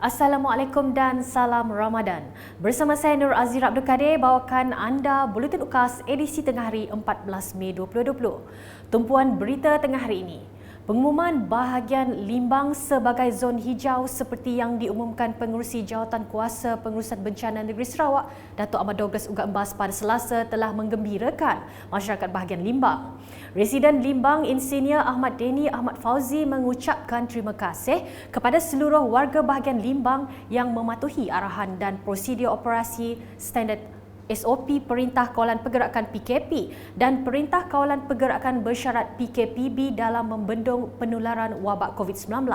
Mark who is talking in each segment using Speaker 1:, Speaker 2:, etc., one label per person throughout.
Speaker 1: Assalamualaikum dan salam Ramadan. Bersama saya Nur Azira Abdul Kadir bawakan anda Buletin UKAS edisi tengah hari 14 Mei 2020. Tumpuan berita tengah hari ini. Pengumuman bahagian Limbang sebagai zon hijau seperti yang diumumkan Pengerusi Jawatan Kuasa Pengurusan Bencana Negeri Sarawak, Datuk Ahmad Douglas Ugat Embas pada Selasa telah menggembirakan masyarakat bahagian Limbang. Residen Limbang Insinyur Ahmad Deni Ahmad Fauzi mengucapkan terima kasih kepada seluruh warga bahagian Limbang yang mematuhi arahan dan prosedur operasi standard SOP Perintah Kawalan Pergerakan PKP dan Perintah Kawalan Pergerakan Bersyarat PKPB dalam membendung penularan wabak COVID-19.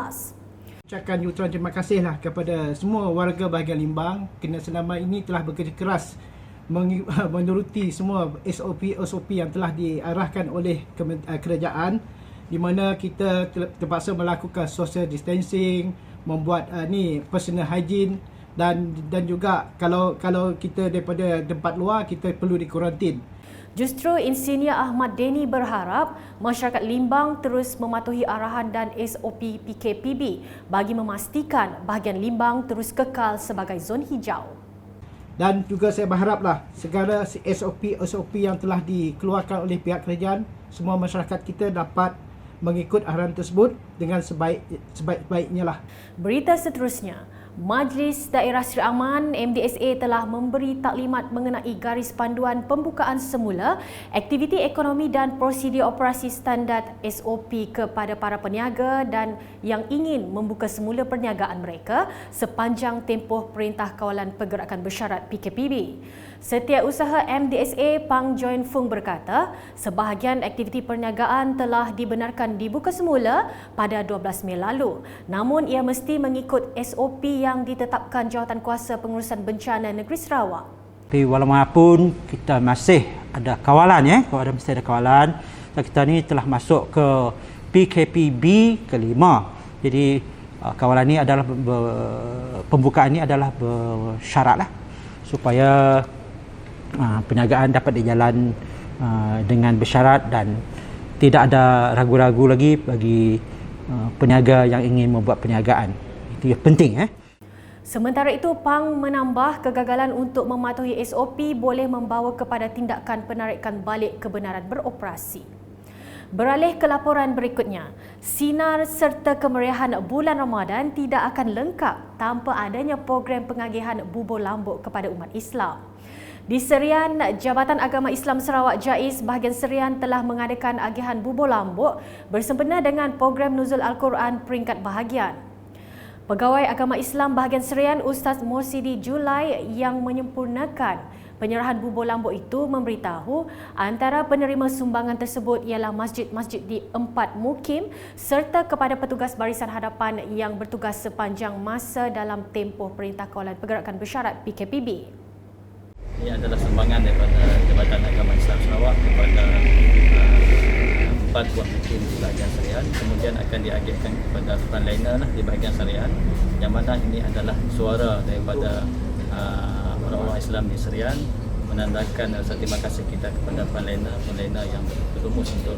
Speaker 2: Ucapkan ucapan terima kasihlah kepada semua warga bahagian Limbang kerana selama ini telah bekerja keras menuruti semua SOP yang telah diarahkan oleh kerajaan, di mana kita terpaksa melakukan social distancing, membuat personal hygiene dan juga kalau kita daripada tempat luar kita perlu dikuarantin.
Speaker 1: Justru Insinyur Ahmad Deni berharap masyarakat Limbang terus mematuhi arahan dan SOP PKPB bagi memastikan bahagian Limbang terus kekal sebagai zon hijau.
Speaker 2: Dan juga saya berharaplah segala SOP yang telah dikeluarkan oleh pihak kerajaan, semua masyarakat kita dapat mengikut arahan tersebut dengan sebaik-baiknya lah.
Speaker 1: Berita seterusnya, Majlis Daerah Seri Aman MDSA telah memberi taklimat mengenai garis panduan pembukaan semula aktiviti ekonomi dan prosedur operasi standard SOP kepada para peniaga dan yang ingin membuka semula perniagaan mereka sepanjang tempoh Perintah Kawalan Pergerakan Bersyarat PKPB. Setiausaha MDSA Pang Join Fung berkata, sebahagian aktiviti perniagaan telah dibenarkan dibuka semula pada 12 Mei lalu. Namun ia mesti mengikut SOP yang ditetapkan Jawatan Kuasa Pengurusan Bencana Negeri Sarawak.
Speaker 3: Tapi walaupun kita masih ada kawalan, mesti ada kawalan. Kita ni telah masuk ke PKPB kelima. Jadi kawalan ni adalah pembukaan ni adalah bersyaratlah supaya perniagaan dapat berjalan dengan bersyarat dan tidak ada ragu-ragu lagi bagi peniaga yang ingin membuat perniagaan. Itu yang penting.
Speaker 1: Sementara itu, Pang menambah kegagalan untuk mematuhi SOP boleh membawa kepada tindakan penarikan balik kebenaran beroperasi. Beralih ke laporan berikutnya, sinar serta kemeriahan bulan Ramadan tidak akan lengkap tanpa adanya program pengagihan bubur lambuk kepada umat Islam. Di Serian, Jabatan Agama Islam Sarawak JAIS bahagian Serian telah mengadakan agihan bubur lambuk bersempena dengan program Nuzul Al-Quran peringkat bahagian. Pegawai Agama Islam bahagian Serian Ustaz Mursidi Julai yang menyempurnakan penyerahan bubur lambuk itu memberitahu antara penerima sumbangan tersebut ialah masjid-masjid di 4 mukim serta kepada petugas barisan hadapan yang bertugas sepanjang masa dalam tempoh Perintah Kawalan Pergerakan Bersyarat PKPB.
Speaker 4: Ini adalah sumbangan daripada Jabatan Agama Islam Sarawak kepada 4 buah mukim di bahagian Serian, kemudian akan diagihkan kepada frontliner di bahagian Serian, yang mana ini adalah suara daripada orang-orang Islam di Serian menandakan rasa terima kasih kita kepada frontliner yang berumus untuk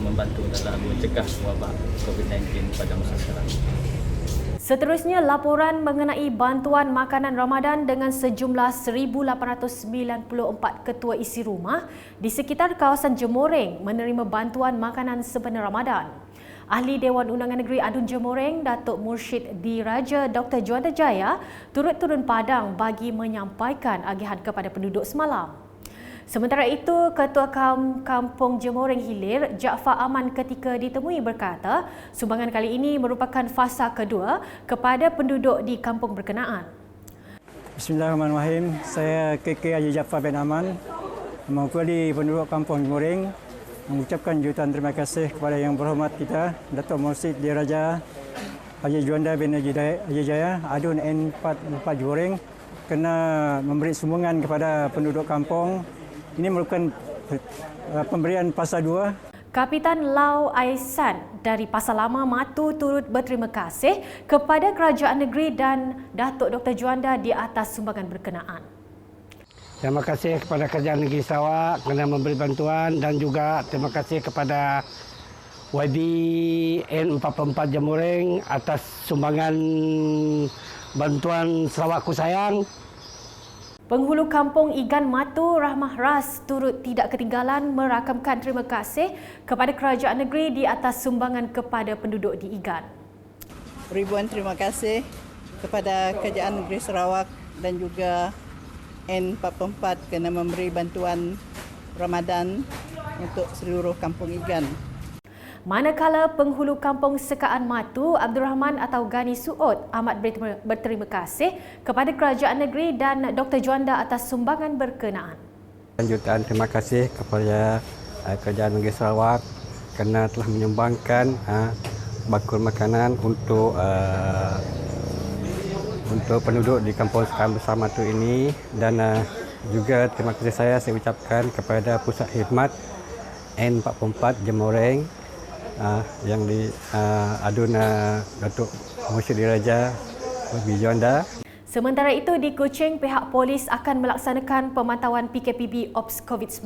Speaker 4: membantu dalam mencegah wabak COVID-19 pada masa sekarang.
Speaker 1: Seterusnya, laporan mengenai bantuan makanan Ramadan dengan sejumlah 1,894 ketua isi rumah di sekitar kawasan Jemoreng menerima bantuan makanan sempena Ramadan. Ahli Dewan Undangan Negeri Adun Jemoreng, Datuk Mursyid Diraja Dr. Juanda Jaya turut turun padang bagi menyampaikan agihan kepada penduduk semalam. Sementara itu, Ketua Kampung Jemoreng Hilir, Jaafar Aman ketika ditemui berkata, sumbangan kali ini merupakan fasa kedua kepada penduduk di kampung berkenaan.
Speaker 5: Bismillahirrahmanirrahim. Saya KK Haji Jaafar bin Aman, mewakili penduduk Kampung Jemoreng, mengucapkan jutaan terima kasih kepada Yang Berhormat kita, Datuk Mursyid Diraja Haji Juanda bin Haji Jaya, Adun N4 Jemoreng, kerana memberi sumbangan kepada penduduk kampung. Ini merupakan pemberian fasa 2.
Speaker 1: Kapitan Lau Aisan dari Pasar Lama Matu turut berterima kasih kepada kerajaan negeri dan Datuk Dr. Juanda di atas sumbangan berkenaan.
Speaker 6: Terima kasih kepada kerajaan negeri Sarawak kerana memberi bantuan dan juga terima kasih kepada YBN 44 Jamureng atas sumbangan bantuan Sarawakku Sayang.
Speaker 1: Penghulu kampung Igan Matu Rahmah Ras turut tidak ketinggalan merakamkan terima kasih kepada kerajaan negeri di atas sumbangan kepada penduduk di Igan.
Speaker 7: Ribuan terima kasih kepada Kerajaan Negeri Sarawak dan juga N44 kerana memberi bantuan Ramadan untuk seluruh kampung Igan.
Speaker 1: Manakala penghulu kampung Sekaan Matu Abdul Rahman atau Gani Suud amat berterima kasih kepada kerajaan negeri dan Dr. Juanda atas sumbangan berkenaan.
Speaker 5: Jutaan terima kasih kepada Kerajaan Negeri Sarawak kerana telah menyumbangkan bakul makanan untuk penduduk di kampung Sekaan Besar Matu ini, dan juga terima kasih saya ucapkan kepada Pusat Khidmat N44 Jamureng yang di adun Datuk Mursyid Diraja Wabi Juanda.
Speaker 1: Sementara itu di Kuching, pihak polis akan melaksanakan pemantauan PKPB Ops COVID-19.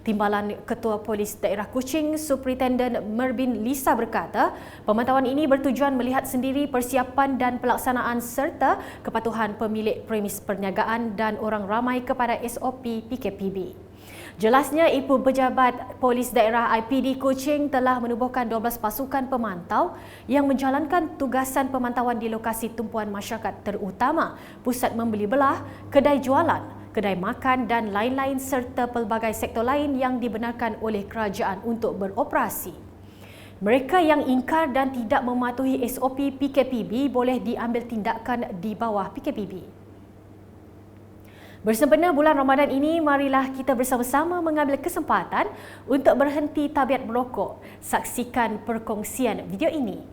Speaker 1: Timbalan Ketua Polis Daerah Kuching, Superintendent Merbin Lisa berkata, pemantauan ini bertujuan melihat sendiri persiapan dan pelaksanaan serta kepatuhan pemilik premis perniagaan dan orang ramai kepada SOP PKPB. Jelasnya, Ibu Pejabat Polis Daerah IPD Kuching telah menubuhkan 12 pasukan pemantau yang menjalankan tugasan pemantauan di lokasi tumpuan masyarakat terutama pusat membeli belah, kedai jualan, kedai makan dan lain-lain serta pelbagai sektor lain yang dibenarkan oleh kerajaan untuk beroperasi. Mereka yang ingkar dan tidak mematuhi SOP PKPB boleh diambil tindakan di bawah PKPB. Bersempena bulan Ramadan ini, marilah kita bersama-sama mengambil kesempatan untuk berhenti tabiat merokok. Saksikan perkongsian video ini.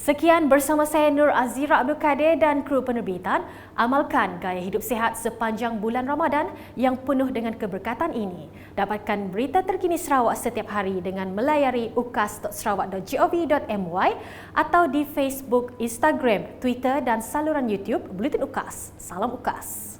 Speaker 1: Sekian bersama saya Nur Azira Abdul Kadir dan kru penerbitan. Amalkan gaya hidup sihat sepanjang bulan Ramadan yang penuh dengan keberkatan ini. Dapatkan berita terkini Sarawak setiap hari dengan melayari ukas.sarawak.gov.my atau di Facebook, Instagram, Twitter dan saluran YouTube Buletin UKAS. Salam UKAS.